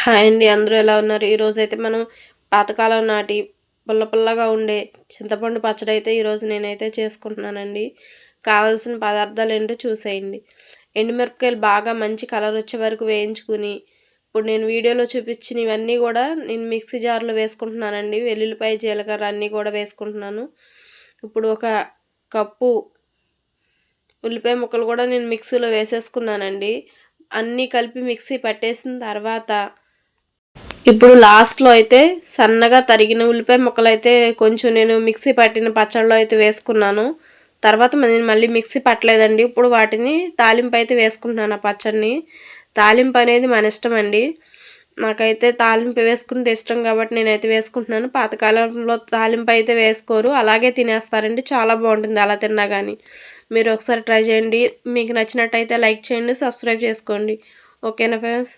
Hi అండి. అందరూ ఎలా ఉన్నారు? ఈరోజైతే మనం పాతకాలం నాటి పుల్ల పుల్లగా ఉండే చింతపండు పచ్చడైతే ఈరోజు నేనైతే చేసుకుంటున్నానండి. కావాల్సిన పదార్థాలేంటో చూసేయండి. ఎండుమిరపకాయలు బాగా మంచి కలర్ వచ్చే వరకు వేయించుకుని, ఇప్పుడు నేను వీడియోలో చూపించినవన్నీ కూడా నేను మిక్సీ జార్లో వేసుకుంటున్నానండి. వెల్లుల్లిపాయ, జీలకర్ర అన్నీ కూడా వేసుకుంటున్నాను. ఇప్పుడు ఒక కప్పు ఉల్లిపాయ ముక్కలు కూడా నేను మిక్సీలో వేసేసుకున్నానండి. అన్నీ కలిపి మిక్సీ పట్టేసిన తర్వాత ఇప్పుడు లాస్ట్‌లో అయితే సన్నగా తరిగిన ఉల్లిపాయ ముక్కలైతే కొంచెం నేను మిక్సీ పట్టిన పచ్చడిలో అయితే వేసుకున్నాను. తర్వాత నేను మళ్ళీ మిక్సీ పట్టలేదండి. ఇప్పుడు వాటిని తాలింపు అయితే వేసుకుంటున్నాను ఆ పచ్చడిని. తాలింపు అనేది మన ఇష్టం అండి. నాకైతే తాలింపు వేసుకుంటే ఇష్టం కాబట్టి నేనైతే వేసుకుంటున్నాను. పాతకాలంలో తాలింపు అయితే వేసుకోరు. అలాగే తినేస్తారండి. చాలా బాగుంటుంది అలా తిన్నా గానీ. మీరు ఒకసారి ట్రై చేయండి. మీకు నచ్చినట్టయితే లైక్ చేయండి, సబ్స్క్రైబ్ చేసుకోండి. ఓకేనా ఫ్రెండ్స్?